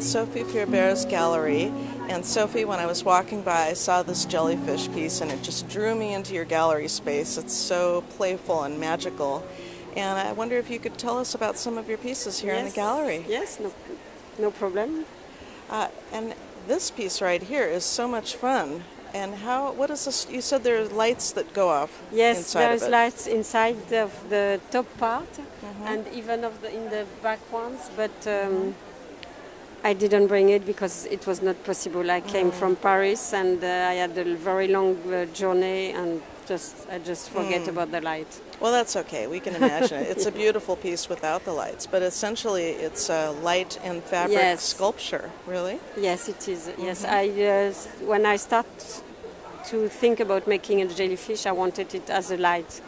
Sophie Furbeyre's gallery. And Sophie, when I was walking by, I saw this jellyfish piece and it just drew me into your gallery space. It's so playful and magical. And I wonder if you could tell us about some of your pieces here in the gallery. Yes, no problem. And this piece right here is so much fun. And what is this? You said there are lights that go off inside of it. Yes, there's lights inside of the top part and even in the back ones, but I didn't bring it because it was not possible. I came from Paris and I had a very long journey and I just forget about the light. Well, that's okay. We can imagine it. It's a beautiful piece without the lights, but essentially it's a light and fabric sculpture, really? Yes, it is. Yes, when I start to think about making a jellyfish, I wanted it as a light.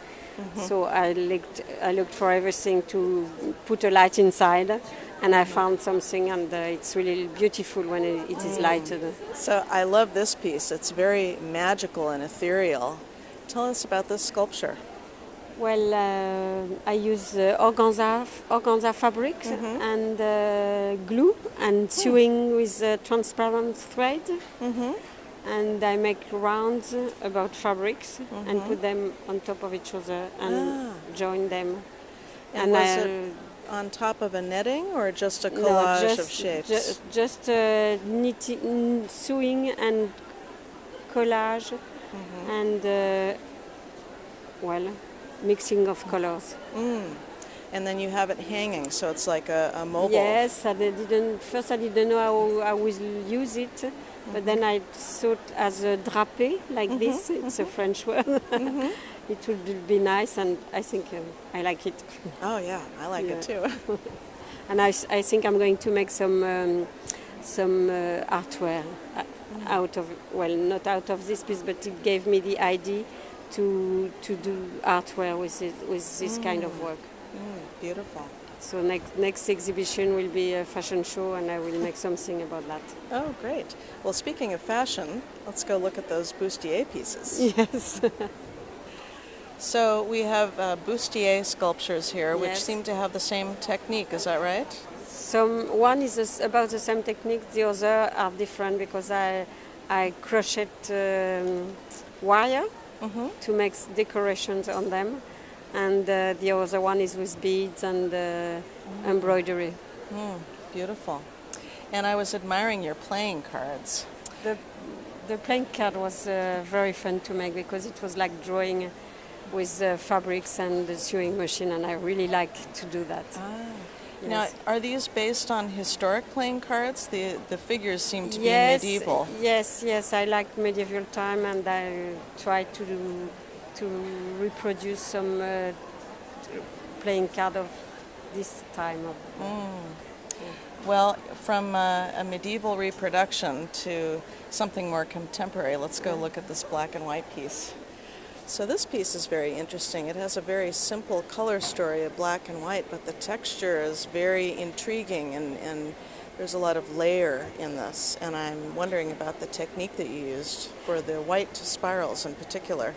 So I looked for everything to put a light inside, and I found something, and it's really beautiful when it is lighted. So I love this piece. It's very magical and ethereal. Tell us about this sculpture. Well, I use organza fabric and glue and sewing with transparent thread. And I make rounds about fabrics and put them on top of each other and join them. And was it on top of a netting or just a collage of shapes? Just knitting, sewing and collage and, mixing of colors. And then you have it hanging, so it's like a mobile. Yes, first I didn't know how I would use it, but then I thought as a drapé, like this, it's a French word. It would be nice, and I think I like it. Oh yeah, I like it too. And I think I'm going to make some artwork out of, not out of this piece, but it gave me the idea to do artwork with this kind of work. Beautiful. So next exhibition will be a fashion show, and I will make something about that. Oh, great. Well, speaking of fashion, let's go look at those bustier pieces. Yes. So we have bustier sculptures here, which seem to have the same technique. Is that right? One is about the same technique. The other are different because I crochet wire to make decorations on them. And the other one is with beads and embroidery. Beautiful. And I was admiring your playing cards. The playing card was very fun to make because it was like drawing with fabrics and the sewing machine, and I really like to do that. Yes. Now, are these based on historic playing cards? The figures seem to be medieval. Yes, I like medieval time, and I try to reproduce some playing card of this time. Well, from a medieval reproduction to something more contemporary, let's go look at this black and white piece. So this piece is very interesting. It has a very simple color story of black and white, but the texture is very intriguing, and there's a lot of layer in this. And I'm wondering about the technique that you used for the white spirals in particular.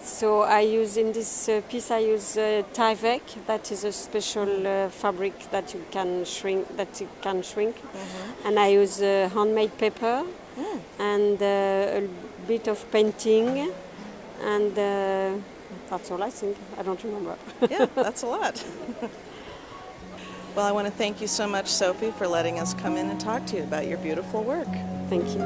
So in this piece I use Tyvek. That is a special fabric that you can shrink. And I use handmade paper and a bit of painting, and that's all I think. I don't remember. Yeah, that's a lot. Well, I want to thank you so much, Sophie, for letting us come in and talk to you about your beautiful work. Thank you.